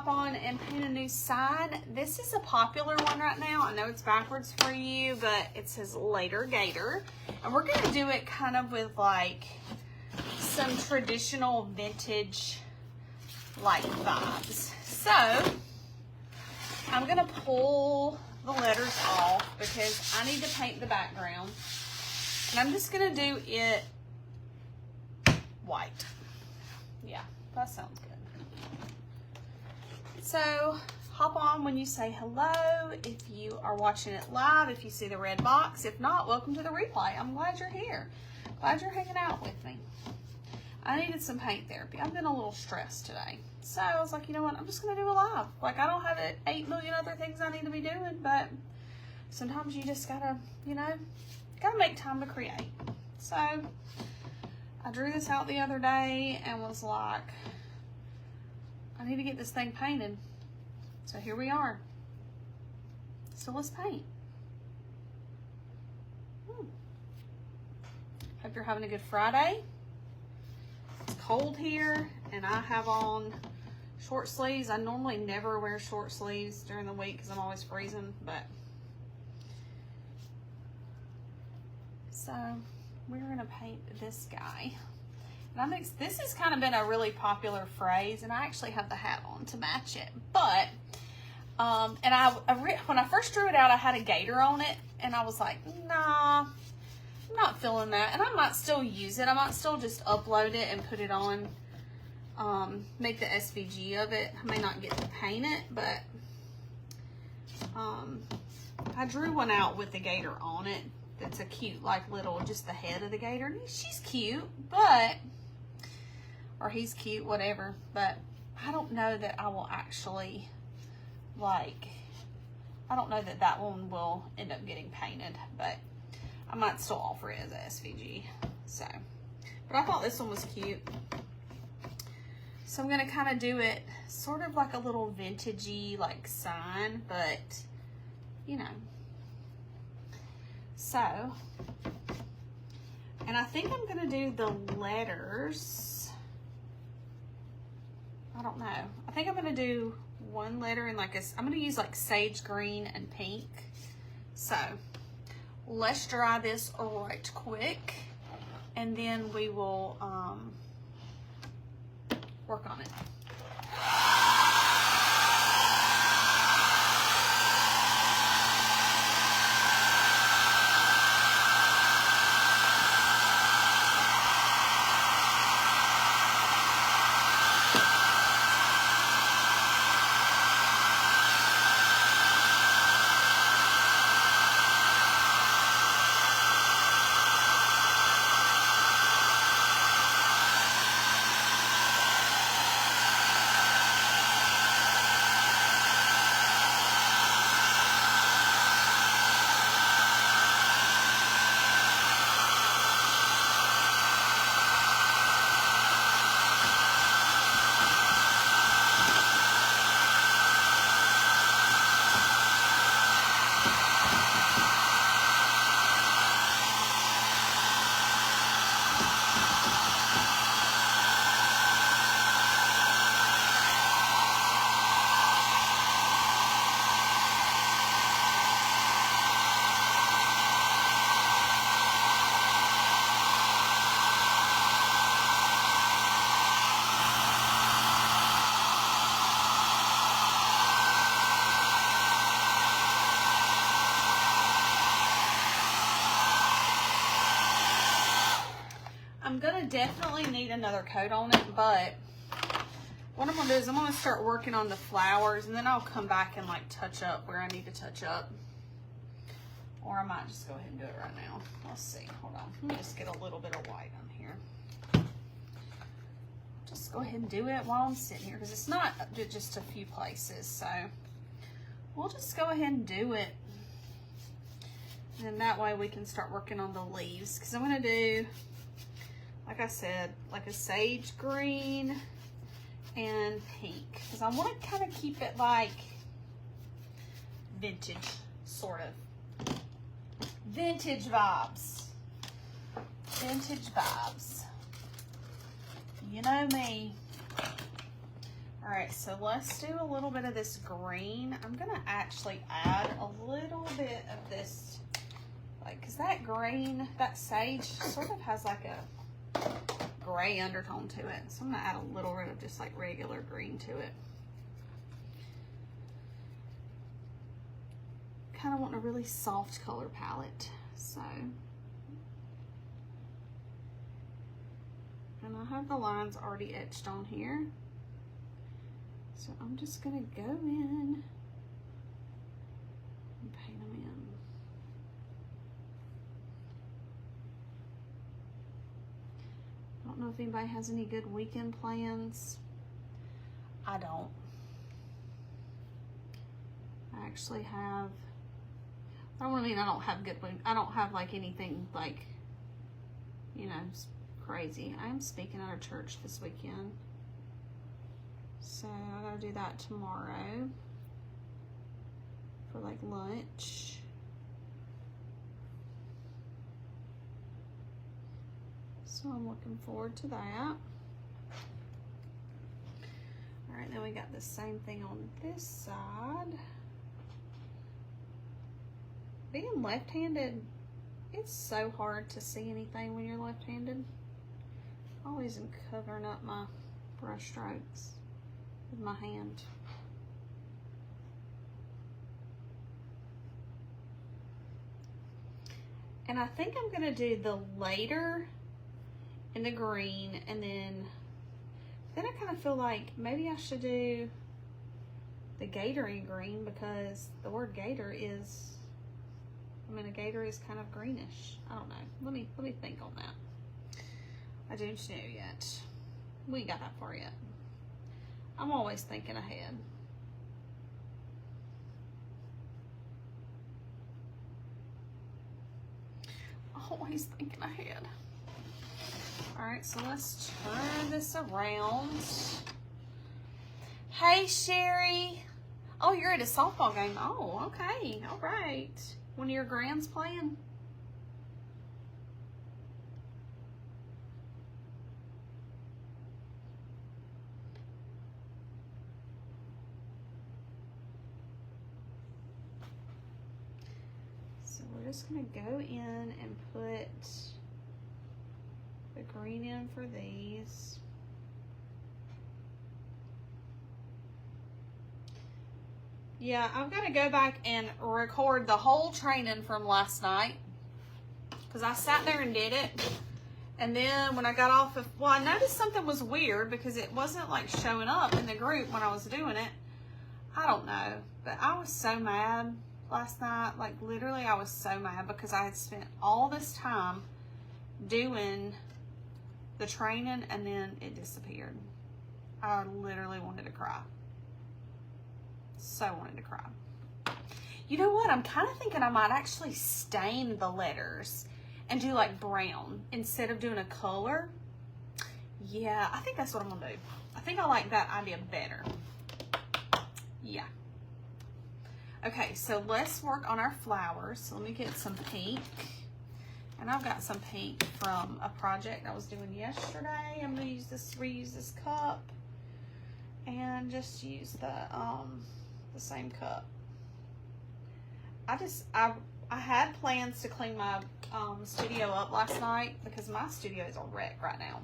hop on and paint a new sign. This is a popular one right now. I know it's backwards for you, but it says Later Gator. And we're gonna do it kind of with like some traditional vintage like vibes. So I'm gonna pull the letters off because I need to paint the background. And I'm just gonna do it white. Yeah, that sounds good. So hop on when you say hello. If you are watching it live, if you see the red box. If not, welcome to the replay. I'm glad you're here. Glad you're hanging out with me. I needed some paint therapy. I've been a little stressed today. So I was like, you know what? I'm just going to do a live. Like, I don't have 8 million other things I need to be doing, but sometimes you just got to, you know, got to make time to create. So I drew this out the other day and was like, I need to get this thing painted. So here we are. So let's paint. Hope you're having a good Friday. It's cold here and I have on short sleeves. I normally never wear short sleeves during the week because I'm always freezing, but so we're gonna paint this guy. And this has kind of been a really popular phrase, and I actually have the hat on to match it. But, when I first drew it out, I had a gator on it, and I was like, nah, I'm not feeling that. And I might still use it. I might still just upload it and put it on, make the SVG of it. I may not get to paint it, but I drew one out with the gator on it. That's a cute, like little, just the head of the gator. She's cute, but, or he's cute, whatever. But I don't know that I will actually, like, I don't know that that one will end up getting painted, but I might still offer it as a SVG. So, but I thought this one was cute. So I'm gonna kind of do it sort of like a little vintagey, like sign, but, you know. So, and I think I'm gonna do the letters. I don't know. I think I'm gonna do one letter in like I'm gonna use like sage green and pink. So let's dry this right quick and then we will work on it. I'm gonna definitely need another coat on it, but what I'm gonna do is I'm gonna start working on the flowers and then I'll come back and like touch up where I need to touch up. Or I might just go ahead and do it right now. Let's see, hold on. Let me just get a little bit of white on here. Just go ahead and do it while I'm sitting here because it's not just a few places. So we'll just go ahead and do it. And then that way we can start working on the leaves because I'm gonna do, like I said, like a sage green and pink. Because I want to kind of keep it like vintage, sort of. Vintage vibes. Vintage vibes. You know me. All right, so let's do a little bit of this green. I'm gonna actually add a little bit of this, like, cause that green, that sage sort of has like a gray undertone to it. So I'm gonna add a little bit of just like regular green to it. Kind of want a really soft color palette, so. And I have the lines already etched on here. So I'm just gonna go in and paint them in. I don't know if anybody has any good weekend plans. I don't. I actually have, I don't mean I don't have good, I don't have like anything like, you know, crazy. I'm speaking at a church this weekend. So I gotta do that tomorrow for like lunch. So I'm looking forward to that. All right, then we got the same thing on this side. Being left-handed, it's so hard to see anything when you're left-handed. Always am covering up my brush strokes with my hand. And I think I'm gonna do the later in the green, and then I kind of feel like maybe I should do the Gator in green, because the word Gator is, I mean, a gator is kind of greenish. I don't know. Let me think on that. I don't know yet. We ain't got that far yet. I'm always thinking ahead. Always thinking ahead. All right, so let's turn this around. Hey, Sherry. Oh, you're at a softball game. Oh, okay. All right. One of your grands playing? So we're just gonna go in and put the green in for these. Yeah, I've got to go back and record the whole training from last night, because I sat there and did it. And then when I got off of, well, I noticed something was weird because it wasn't like showing up in the group when I was doing it. I don't know, but I was so mad last night. Like literally I was so mad because I had spent all this time doing the training and then it disappeared. I literally wanted to cry. So wanted to cry. You know what? I'm kind of thinking I might actually stain the letters and do like brown instead of doing a color. Yeah, I think that's what I'm gonna do. I think I like that idea better. Yeah. Okay, so let's work on our flowers. So let me get some pink. And I've got some pink from a project I was doing yesterday. I'm gonna use this, reuse this cup and just use the same cup. I had plans to clean my studio up last night because my studio is a wreck right now.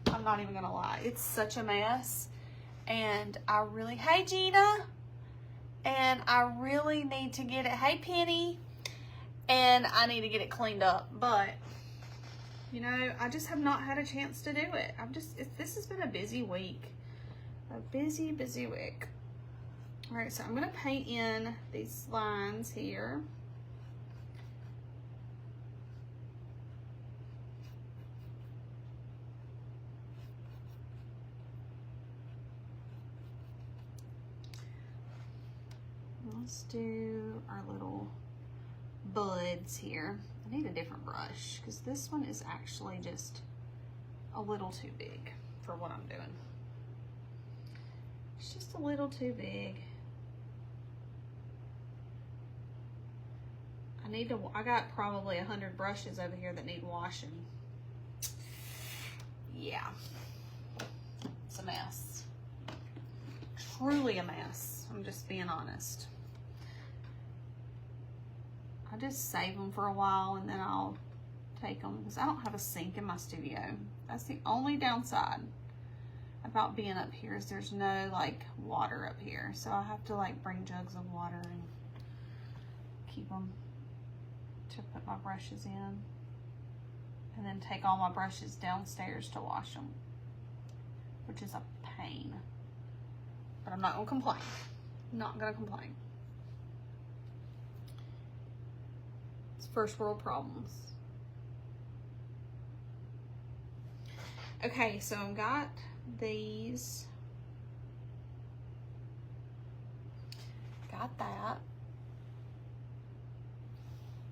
I'm not even gonna lie. It's such a mess. And I really, hey Gina, and I really need to get it, hey Penny, and I need to get it cleaned up. But, you know, I just have not had a chance to do it. This has been a busy week. A busy, busy week. All right, so I'm gonna paint in these lines here. Let's do our little buds here. I need a different brush because this one is actually just a little too big for what I'm doing. It's just a little too big. I got probably 100 brushes over here that need washing. Yeah, it's a mess. truly a mess. I'm just being honest. I just save them for a while and then I'll take them because I don't have a sink in my studio. That's the only downside about being up here is there's no like water up here. So I have to like bring jugs of water and keep them to put my brushes in. And then take all my brushes downstairs to wash them, which is a pain. But I'm not gonna complain. Not gonna complain. It's first world problems. Okay, so I've got these. Got that.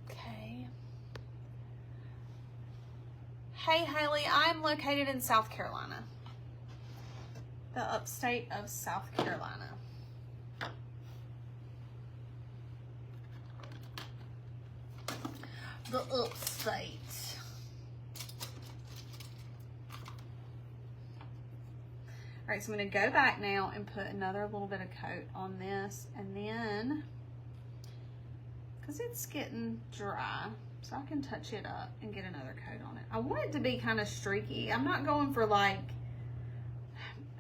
Okay. Hey Haley, I'm located in South Carolina. The upstate of South Carolina. The upstate. All right, so I'm going to go back now and put another little bit of coat on this, and then, because it's getting dry, so I can touch it up and get another coat on it. I want it to be kind of streaky. I'm not going for like,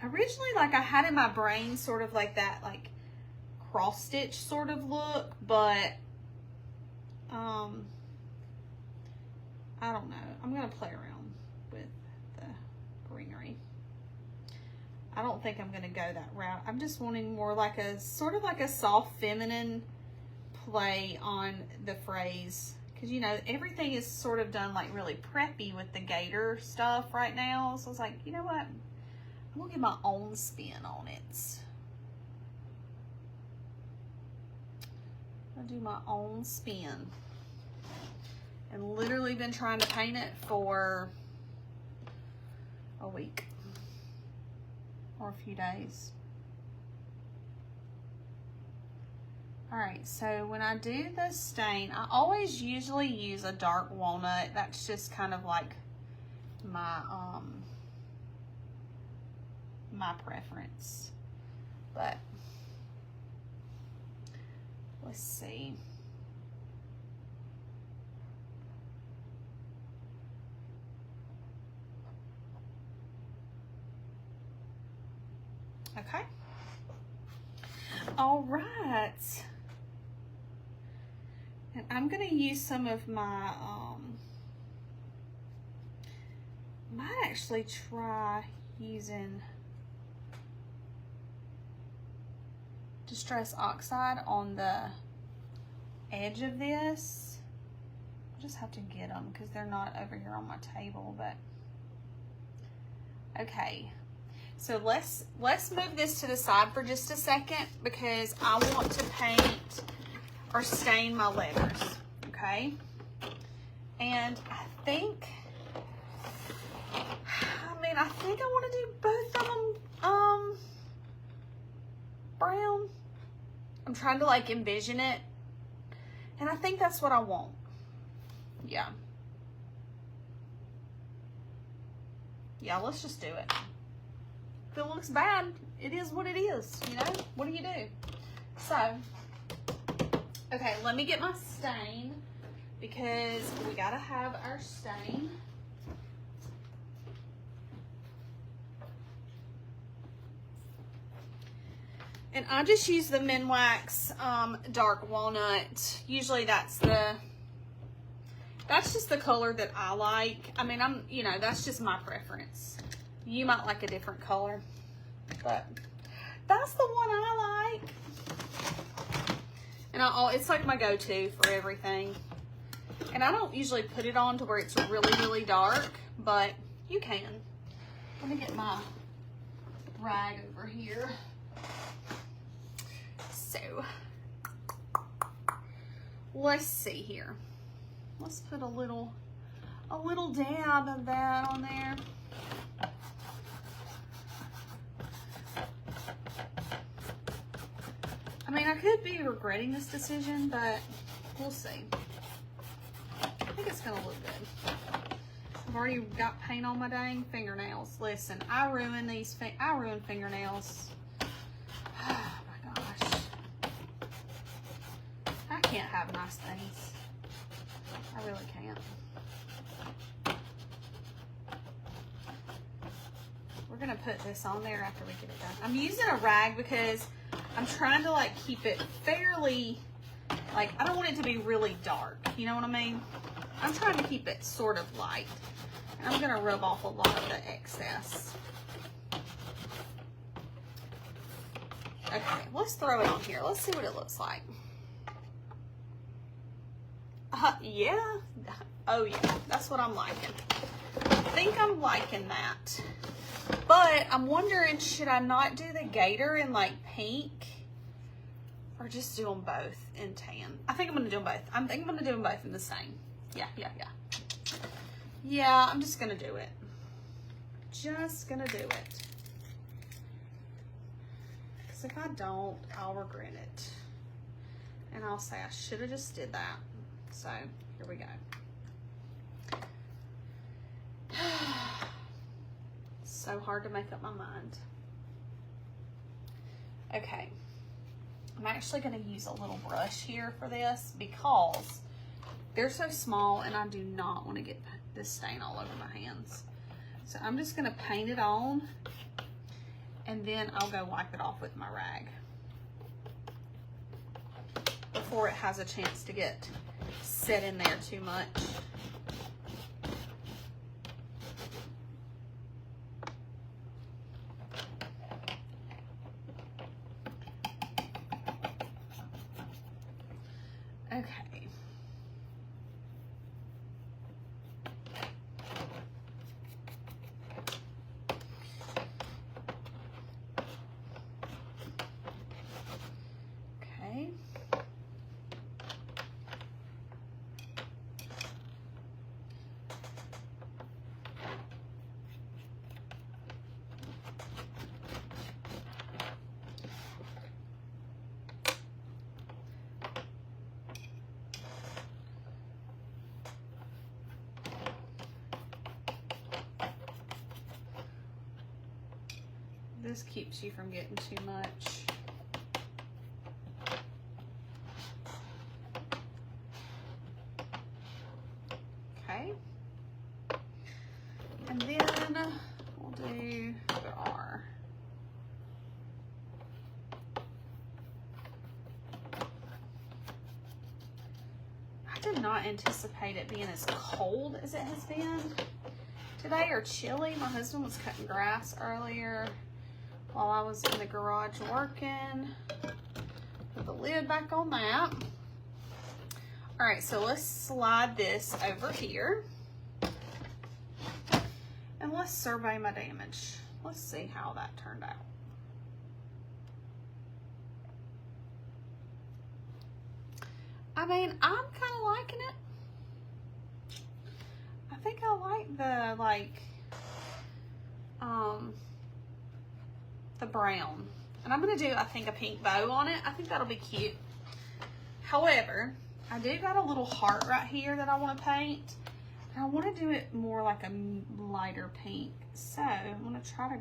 originally like I had in my brain sort of like that like cross stitch sort of look, but I don't know. I'm going to play around with the greenery. I don't think I'm going to go that route. I'm just wanting more like a sort of like a soft feminine play on the phrase. Because, you know, everything is sort of done like really preppy with the Gator stuff right now. So I was like, you know what? I'm going to get my own spin on it. I'm going to do my own spin. And literally been trying to paint it for a week. Or a few days. All right, so when I do the stain, I always usually use a dark walnut. That's just kind of like my my preference. But let's see. Okay. All right. And I'm going to use some of my, might actually try using Distress Oxide on the edge of this. I'll just have to get them because they're not over here on my table, but okay. So let's move this to the side for just a second because I want to paint or stain my letters, okay? And I think I want to do both of them brown. I'm trying to like envision it, and I think that's what I want. Yeah. Yeah, let's just do it. If it looks bad, it is what it is, you know? What do you do? So, okay, let me get my stain because we gotta have our stain. And I just use the Minwax dark walnut. Usually that's just the color that I like. I mean, that's just my preference. You might like a different color, but that's the one I like. And it's like my go-to for everything. And I don't usually put it on to where it's really, really dark, but you can. Let me get my rag over here. So, let's see here. Let's put a little dab of that on there. I mean, I could be regretting this decision, but we'll see. I think it's gonna look good. I've already got paint on my dang fingernails. Listen, I ruin fingernails can't have nice things. I really can't. We're gonna put this on there after we get it done. I'm using a rag because I'm trying to like keep it fairly, like I don't want it to be really dark. You know what I mean? I'm trying to keep it sort of light. And I'm gonna rub off a lot of the excess. Okay, let's throw it on here. Let's see what it looks like. Yeah. Oh yeah, that's what I'm liking. I think I'm liking that. But I'm wondering, should I not do the gator in like pink? Or just do them both in tan? I think I'm gonna do them both. I think I'm gonna do them both in the same. Yeah. Yeah, I'm just gonna do it. Just gonna do it. Because if I don't, I'll regret it. And I'll say I should have just did that. So, here we go. So hard to make up my mind. Okay. I'm actually going to use a little brush here for this because they're so small and I do not want to get this stain all over my hands. So I'm just going to paint it on and then I'll go wipe it off with my rag before it has a chance to get set in there too much. Okay. Okay. This keeps you from getting too much. Okay. And then we'll do the R. I did not anticipate it being as cold as it has been today, or chilly. My husband was cutting grass earlier while I was in the garage working. Put the lid back on that. All right, so let's slide this over here. And let's survey my damage. Let's see how that turned out. I mean, I'm kind of liking it. I think I like the, the brown. And I'm going to do, I think, a pink bow on it. I think that'll be cute. However, I do got a little heart right here that I want to paint. And I want to do it more like a lighter pink. So, I'm going to try to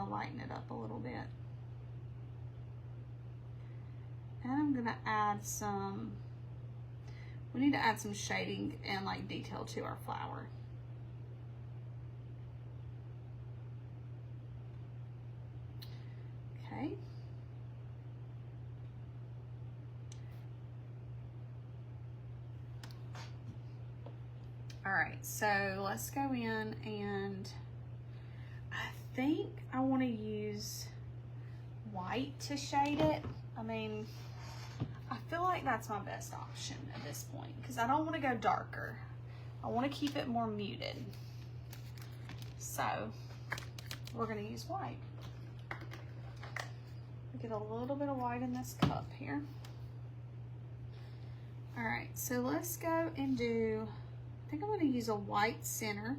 lighten it up a little bit. And I'm going to add some, we need to add some shading and like detail to our flower. Okay. All right, so let's go in and I think I want to use white to shade it. I mean, I feel like that's my best option at this point because I don't want to go darker. I want to keep it more muted. So we're going to use white. Get a little bit of white in this cup here. All right, so let's go and do, I think I'm going to use a white center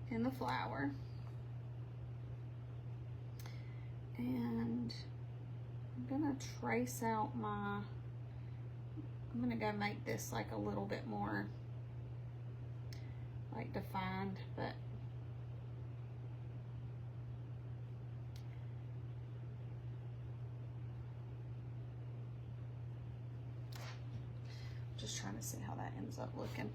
in the flower. And I'm going to trace out my, I'm going to go make this like a little bit more like defined, but just trying to see how that ends up looking.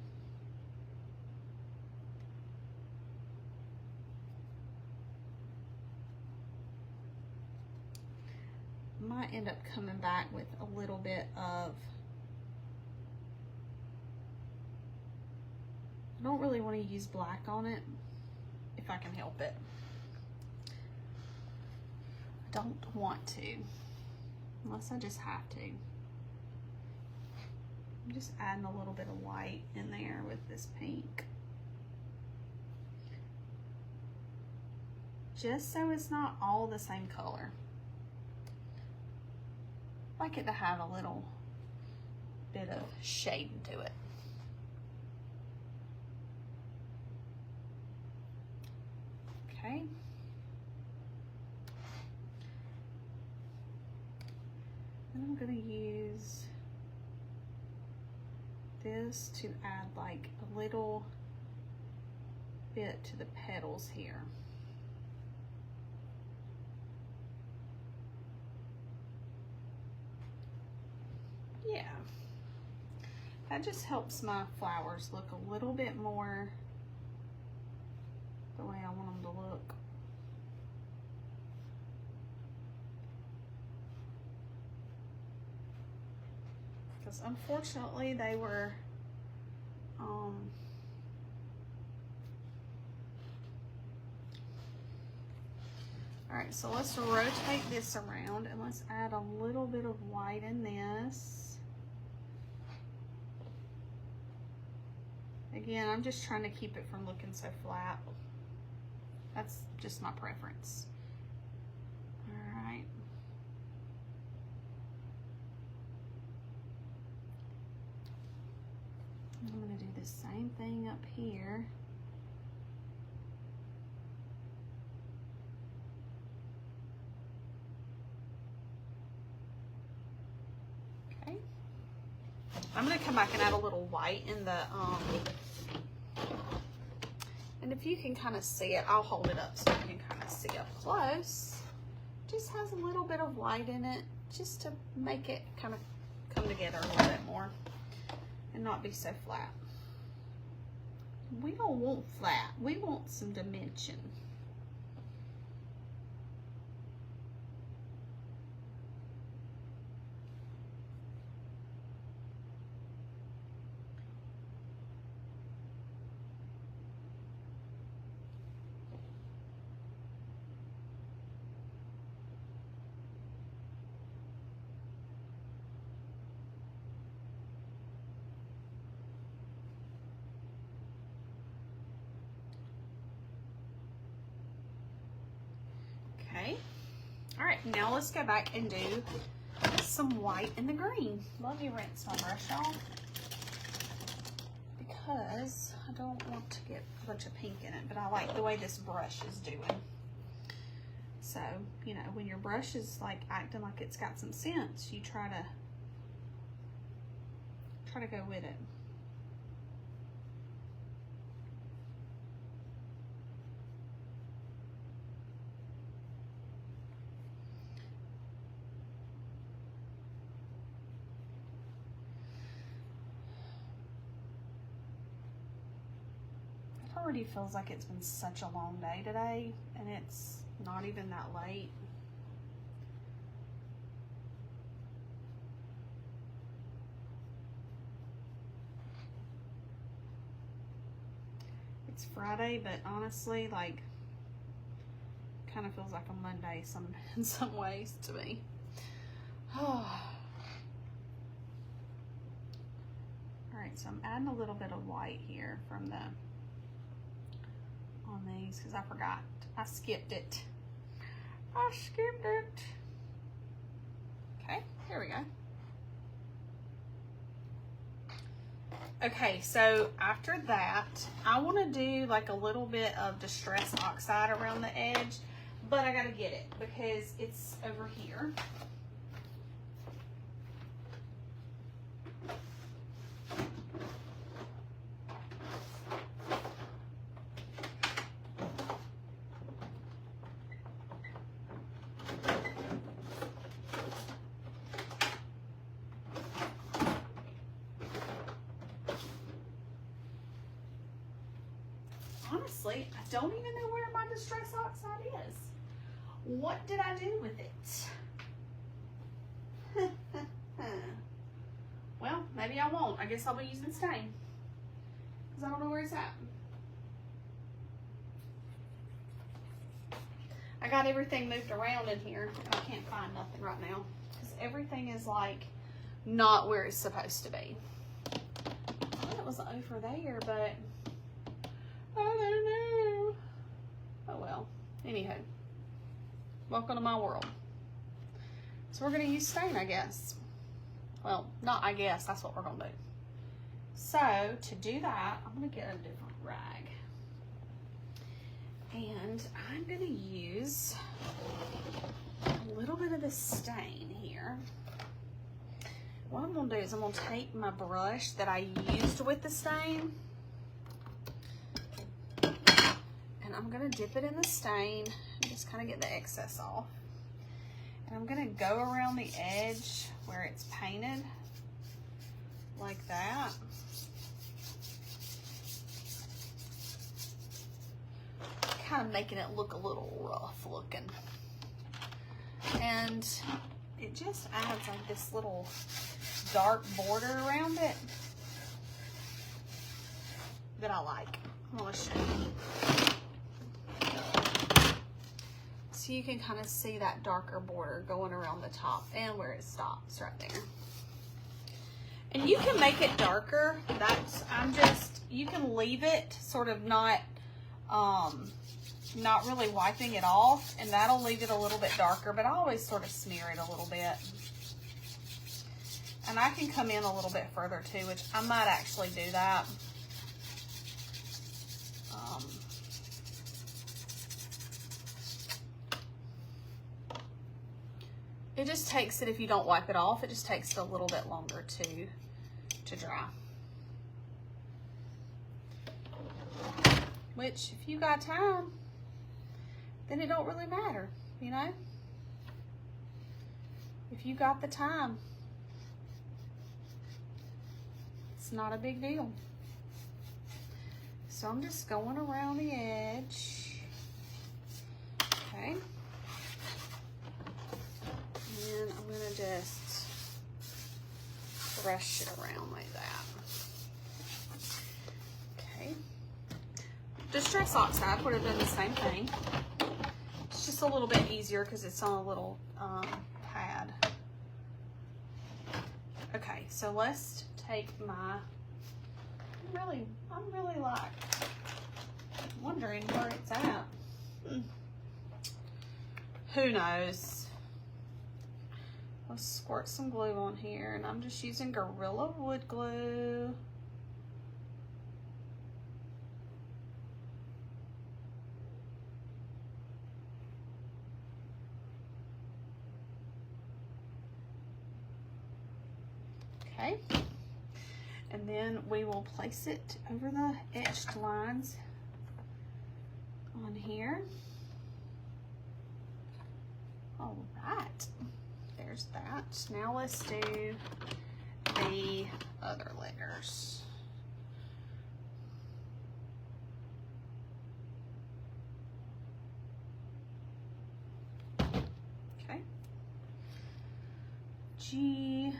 Might end up coming back with a little bit of, I don't really want to use black on it if I can help it. I don't want to, unless I just have to. I'm just adding a little bit of white in there with this pink. Just so it's not all the same color. I like it to have a little bit of shade to it. Okay. Then I'm going to use this to add like a little bit to the petals here. Yeah, that just helps my flowers look a little bit more the way I want them to look. Because unfortunately they were alright, so let's rotate this around and let's add a little bit of white in this. Again, I'm just trying to keep it from looking so flat. That's just my preference. Alright. I'm going to do the same thing up here. Okay. I'm going to come back and add a little white in the, and if you can kind of see it, I'll hold it up so you can kind of see up close. Just has a little bit of white in it, just to make it kind of come together a little bit more and not be so flat. We don't want flat, we want some dimension. Okay, all right, now let's go back and do some white in the green. Let me rinse my brush off because I don't want to get a bunch of pink in it, but I like the way this brush is doing. So, you know, when your brush is like acting like it's got some sense, you try to go with it. Already feels like it's been such a long day today, and it's not even that late. It's Friday, but honestly, like, kind of feels like a Monday in some ways to me. All right, so I'm adding a little bit of white here from the on these because I forgot. I skipped it. Okay, here we go. Okay, so after that, I want to do like a little bit of Distress Oxide around the edge, but I gotta get it because it's over here. honestly, I don't even know where my Distress Oxide is. What did I do with it? Well, maybe I won't. I guess I'll be using stain, because I don't know where it's at. I got everything moved around in here. I can't find nothing right now, because everything is like not where it's supposed to be. I thought it was over there, but I don't know. Oh well. Anywho, welcome to my world. So we're going to use stain, I guess. Well, not I guess, that's what we're going to do. So, to do that, I'm going to get a different rag. And I'm going to use a little bit of this stain here. What I'm going to do is I'm going to take my brush that I used with the stain, and I'm going to dip it in the stain and just kind of get the excess off. And I'm going to go around the edge where it's painted like that. Kind of making it look a little rough looking. And it just adds like this little dark border around it that I like. I'm going to show you. So you can kind of see that darker border going around the top and where it stops right there. And you can make it darker. You can leave it sort of not really wiping it off, and that'll leave it a little bit darker, but I always sort of smear it a little bit. And I can come in a little bit further too, which I might actually do that. It just takes it, if you don't wipe it off, it just takes it a little bit longer to dry. Which, if you got time, then it don't really matter, you know? If you got the time, it's not a big deal. So I'm just going around the edge. Okay. And I'm gonna just brush it around like that. Okay. Distress Oxide would have done the same thing. It's just a little bit easier because it's on a little pad. Okay, so let's take my, I'm really like wondering where it's at. Who knows? Let's squirt some glue on here, and I'm just using Gorilla Wood Glue. Okay, and then we will place it over the etched lines on here. All right, there's that. Now let's do the other letters. Okay, G.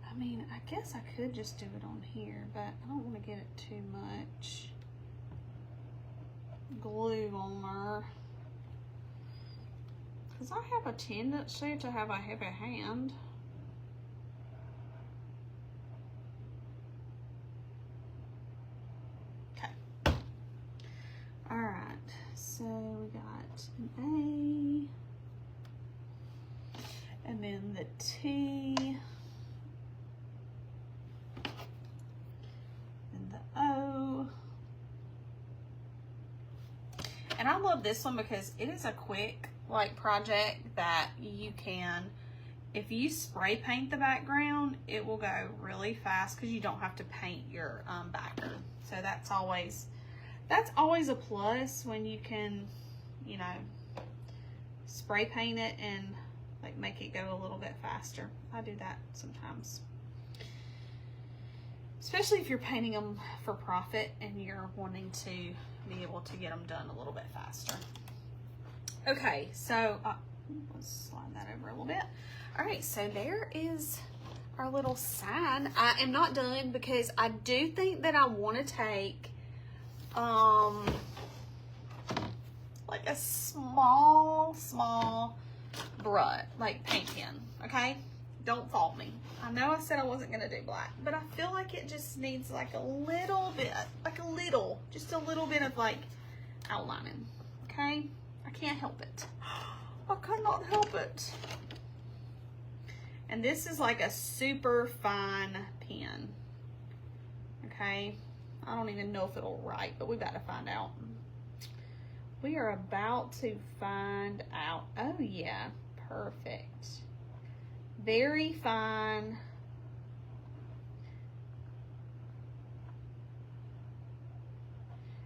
I mean, I guess I could just do it on here, but I don't want to get it too much glue on there, because I have a tendency to have a heavy hand. Okay. All right, so we got an A, and then the T, and the O. And I love this one because it is a quick project that you can, if you spray paint the background, it will go really fast because you don't have to paint your backer. So that's always a plus when you can, you know, spray paint it and like make it go a little bit faster. I do that sometimes. especially if you're painting them for profit and you're wanting to be able to get them done a little bit faster. Okay, so let's slide that over a little bit. All right, so there is our little sign. I am not done because I do think that I want to take like a small brush, like paint pen, okay? Don't fault me. I know I said I wasn't gonna do black, but I feel like it just needs like a little bit, just a little bit of like outlining, okay? I can't help it. I cannot help it. And this is like a super fine pen, okay? I don't even know if it'll write, but we got to find out. We are about to find out. Oh yeah, perfect. Very fine.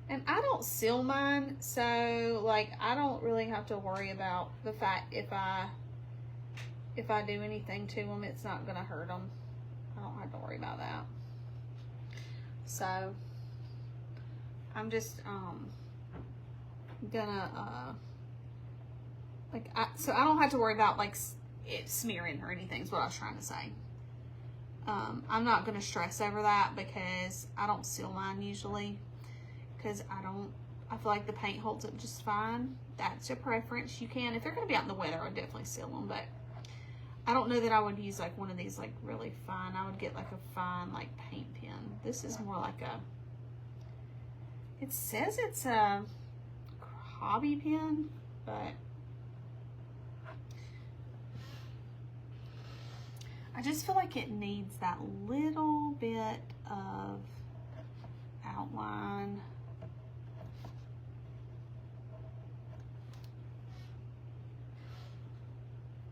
And I don't seal mine, so like I don't really have to worry about the fact if I do anything to them, it's not gonna hurt them. I don't have to worry about that. So I'm just gonna so I don't have to worry about like it smearing or anything is what I was trying to say. I'm not gonna stress over that because I don't seal mine usually, because I feel like the paint holds up just fine. That's your preference. You can, if they're gonna be out in the weather, I would definitely seal them, but I don't know that I would use like one of these like really fine. I would get like a fine like paint pen. This is more like it says it's a hobby pen, but I just feel like it needs that little bit of outline.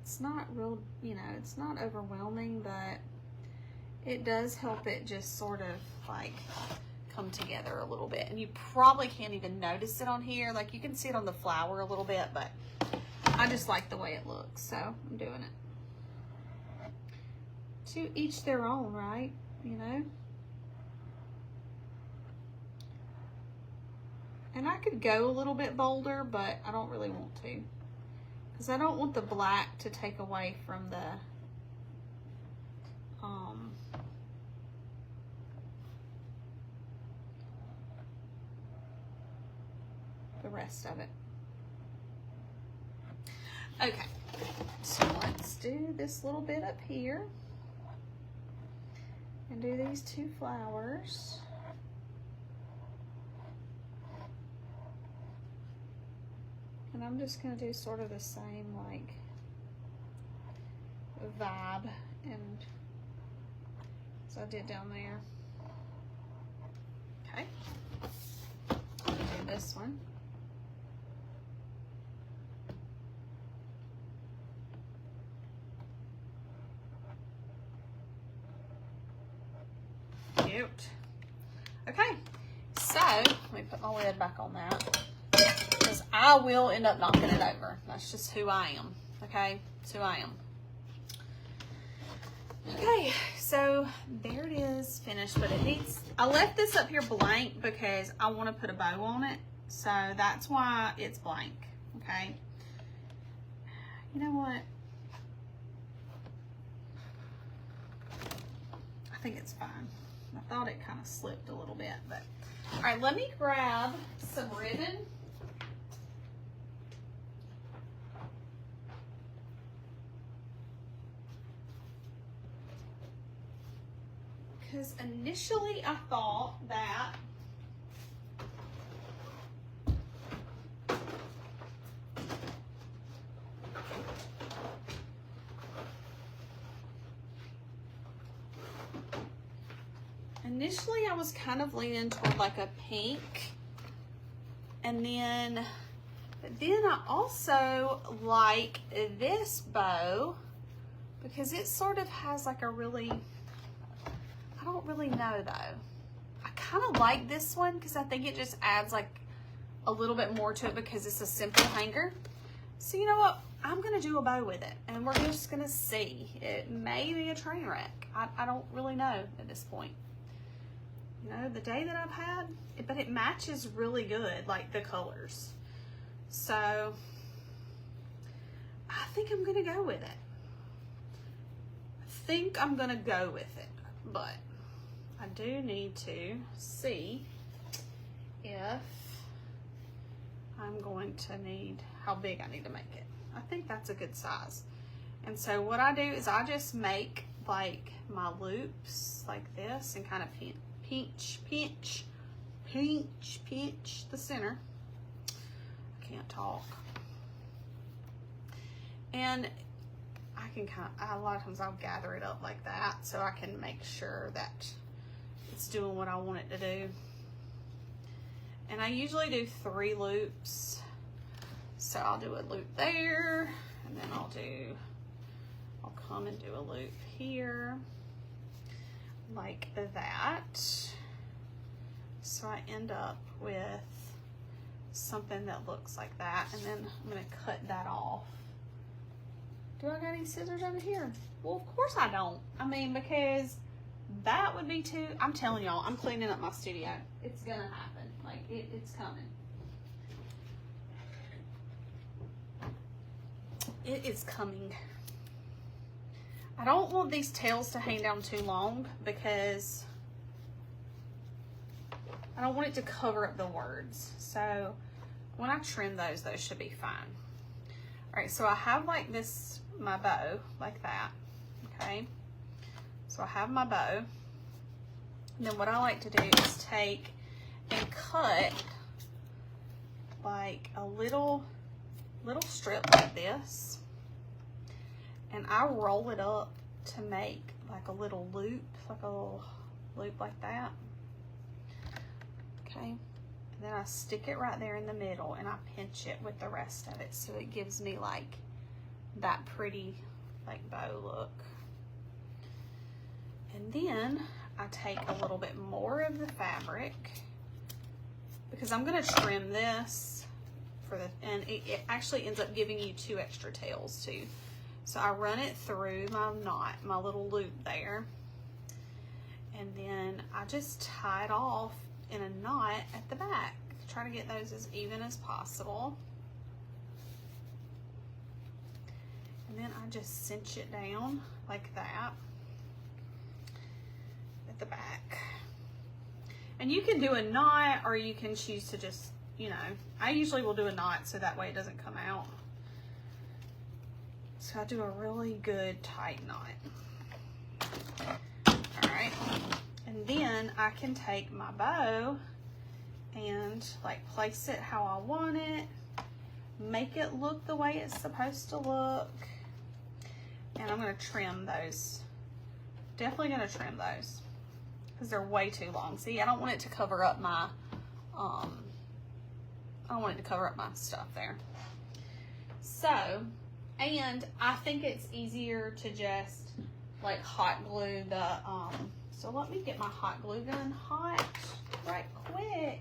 It's not real, it's not overwhelming, but it does help it just sort of like come together a little bit. And you probably can't even notice it on here. Like you can see it on the flower a little bit, but I just like the way it looks, so I'm doing it. To each their own, right? And I could go a little bit bolder, but I don't really want to, because I don't want the black to take away from the rest of it. Okay, so let's do this little bit up here and do these two flowers. And I'm just going to do sort of the same like vibe and as I did down there. Okay, I'll do this one. Cute. Okay, so let me put my lid back on that, because I will end up knocking it over. That's just who I am, okay? That's who I am. Okay, so there it is, finished, but it needs, I left this up here blank because I want to put a bow on it, so that's why it's blank, okay? You know what? I think it's fine. I thought it kind of slipped a little bit, but all right, let me grab some ribbon. Because initially I thought that I was kind of leaning toward like a pink, and then, but then I also like this bow because it sort of has like a really, I don't really know though. I kind of like this one because I think it just adds like a little bit more to it because it's a simple hanger. So you know what? I'm gonna do a bow with it, and we're just gonna see. It may be a train wreck. I don't really know at this point. you know, the day that I've had, but it matches really good, like the colors. So I think I'm gonna go with it. But I do need to see if I'm going to need, how big I need to make it. I think that's a good size. And so what I do is I just make like my loops like this and kind of pinch the center. I can't talk. And I can a lot of times I'll gather it up like that so I can make sure that it's doing what I want it to do. And I usually do 3 loops. So I'll do a loop there, and then I'll come and do a loop here, like that. So I end up with something that looks like that, and then I'm gonna cut that off. Do I got any scissors over here? Well, of course I don't. I mean, because that would be too, I'm telling y'all, I'm cleaning up my studio. It's gonna happen, like it's coming. It is coming. I don't want these tails to hang down too long because I don't want it to cover up the words. So when I trim those should be fine. All right, so I have like this, my bow, like that, okay? So I have my bow. And then what I like to do is take and cut like a little strip like this, and I roll it up to make like a little loop, like that. Okay, and then I stick it right there in the middle, and I pinch it with the rest of it so it gives me like that pretty like bow look. And then I take a little bit more of the fabric because I'm gonna trim this and it actually ends up giving you 2 extra tails too. So I run it through my knot, my little loop there, and then I just tie it off in a knot at the back. Try to get those as even as possible. And then I just cinch it down like that at the back. And you can do a knot, or you can choose to just, you know, I usually will do a knot so that way it doesn't come out. So I do a really good tight knot. All right, and then I can take my bow and like place it how I want it, make it look the way it's supposed to look. And I'm gonna trim those. Definitely gonna trim those because they're way too long. See, I don't want it to cover up my, I don't want it to cover up my stuff there. So, and I think it's easier to just like hot glue the, so let me get my hot glue gun hot right quick.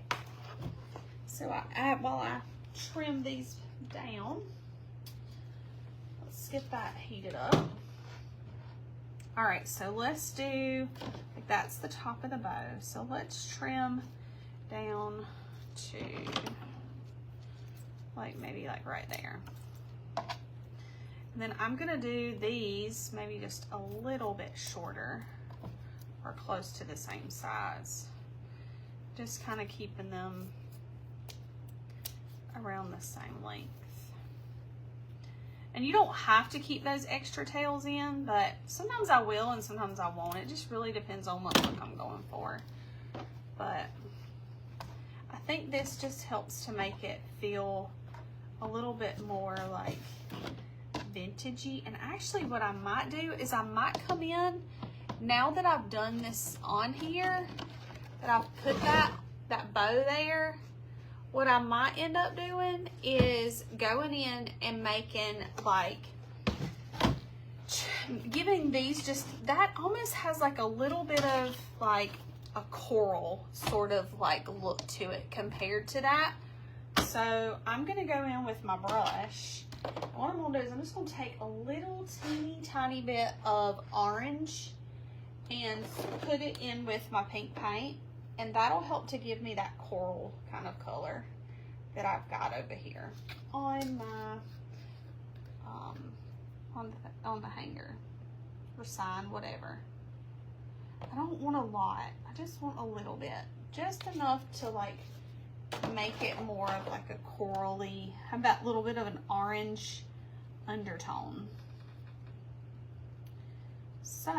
So while I trim these down, let's get that heated up. All right, so let's do, like that's the top of the bow. So let's trim down to like maybe like right there. And then I'm gonna do these maybe just a little bit shorter or close to the same size. Just kind of keeping them around the same length. And you don't have to keep those extra tails in, but sometimes I will and sometimes I won't. It just really depends on what look I'm going for. But I think this just helps to make it feel a little bit more like vintagey. And actually what I might do is I might come in, now that I've done this on here, that I've put that bow there, what I might end up doing is going in and making like, giving these just, that almost has like a little bit of like a coral sort of like look to it compared to that. So I'm gonna go in with my brush. What I'm gonna do is I'm just gonna take a little teeny tiny bit of orange and put it in with my pink paint. And that'll help to give me that coral kind of color that I've got over here on my, on the hanger or sign, whatever. I don't want a lot. I just want a little bit. Just enough to like make it more of like a corally, have that little bit of an orange undertone. So,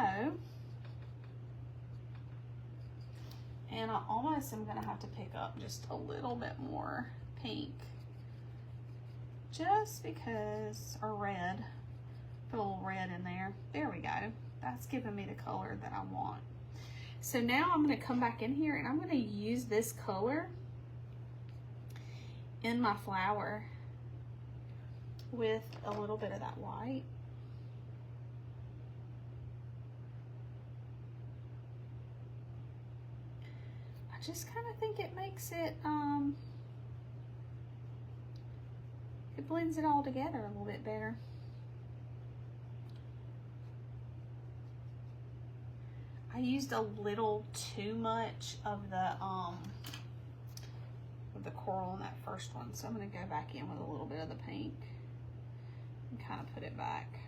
and I almost am gonna have to pick up just a little bit more pink. Just because, or red, put a little red in there. There we go. That's giving me the color that I want. So now I'm gonna come back in here and I'm gonna use this color in my flower with a little bit of that white. I just kind of think it makes it, it blends it all together a little bit better. I used a little too much of the coral in that first one, so I'm going to go back in with a little bit of the pink and kind of put it back.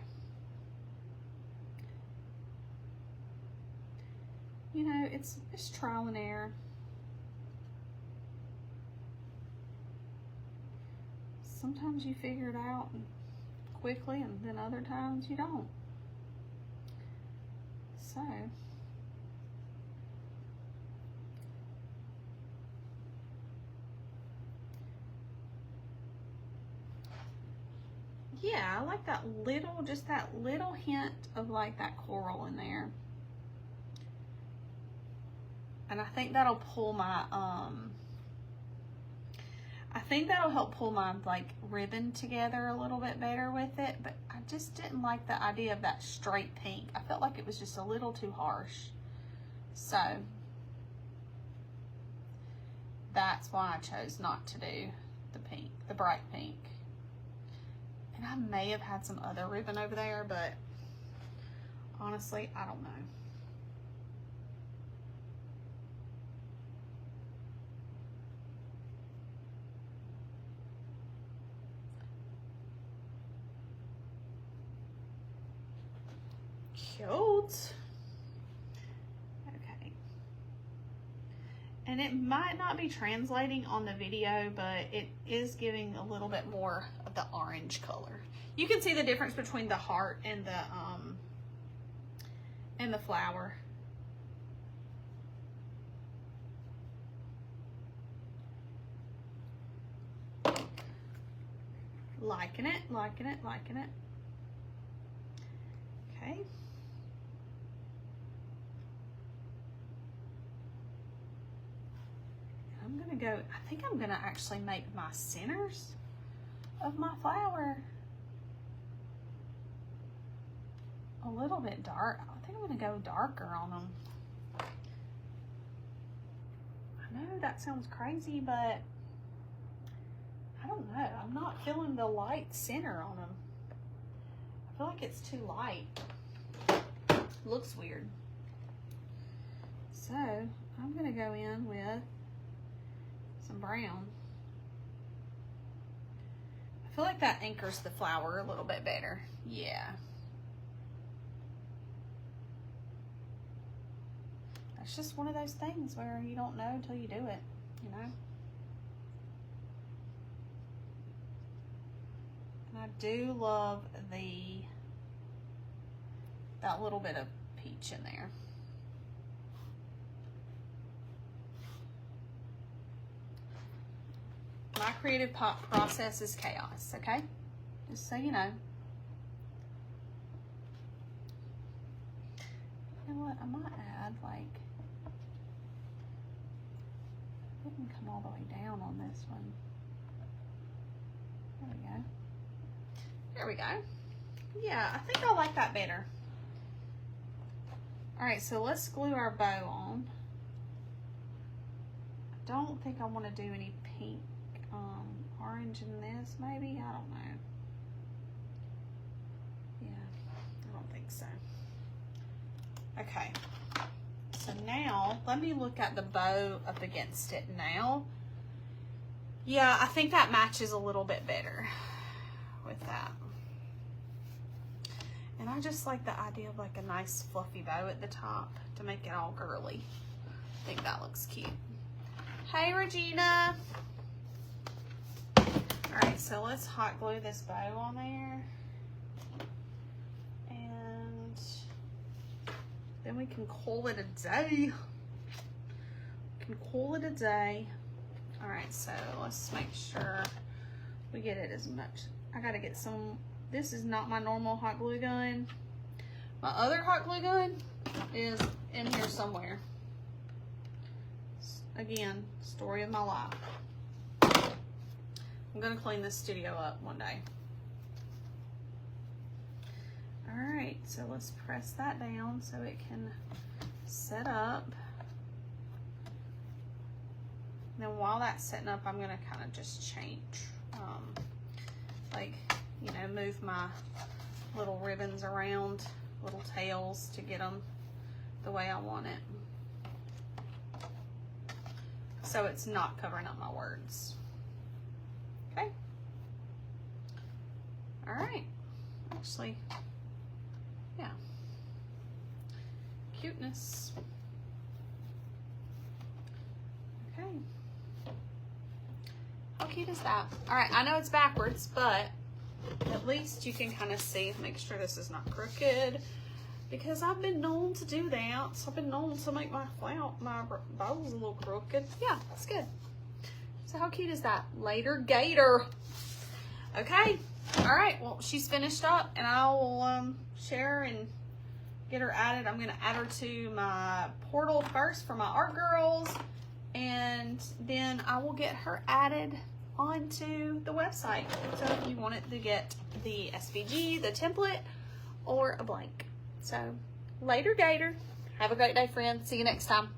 You know, it's trial and error. Sometimes you figure it out quickly, and then other times you don't. So, yeah, I like that little, just that little hint of like that coral in there. And I think that'll pull my, I think that'll help pull my like ribbon together a little bit better with it, but I just didn't like the idea of that straight pink. I felt like it was just a little too harsh. So that's why I chose not to do the pink, the bright pink. And I may have had some other ribbon over there, but honestly, I don't know. Cute. Okay. And it might not be translating on the video, but it is giving a little bit more of the orange color. You can see the difference between the heart and the flower. Liking it, liking it, liking it. Okay. I'm gonna go, I think I'm gonna actually make my centers of my flower a little bit dark. I think I'm gonna go darker on them. I know that sounds crazy, but I don't know. I'm not feeling the light center on them. I feel like it's too light. Looks weird. So I'm gonna go in with some brown. I feel like that anchors the flower a little bit better. Yeah. It's just one of those things where you don't know until you do it, you know? And I do love that little bit of peach in there. My creative process is chaos, okay? Just so you know. You know what? I might add like, it didn't come all the way down on this one. There we go. There we go. Yeah, I think I like that better. All right, so let's glue our bow on. I don't think I want to do any pink, orange in this, maybe? I don't know. Yeah, I don't think so. Okay, So now, let me look at the bow up against it now. Yeah, I think that matches a little bit better with that. And I just like the idea of like a nice fluffy bow at the top to make it all girly. I think that looks cute. Hey, Regina. All right, so let's hot glue this bow on there. And then we can call it a day. We can call it a day. All right, so let's make sure we get it as much. I gotta get some, this is not my normal hot glue gun. My other hot glue gun is in here somewhere. Again, story of my life. I'm gonna clean this studio up one day. All right, so let's press that down so it can set up. Then while that's setting up, I'm gonna kind of just change, like, you know, move my little ribbons around, little tails to get them the way I want it. So it's not covering up my words. Okay. All right. Actually, yeah. Cuteness. Okay. How cute is that? All right, I know it's backwards, but at least you can kind of see, make sure this is not crooked, because I've been known to do that. So I've been known to make my bows a little crooked. Yeah, it's good. So how cute is that? Later, Gator. Okay. All right, well, she's finished up, and I will share and get her added. I'm gonna add her to my portal first for my ArtGirls, and then I will get her added onto the website. So if you wanted to get the SVG, the template, or a blank. So later, Gator. Have a great day, friends. See you next time.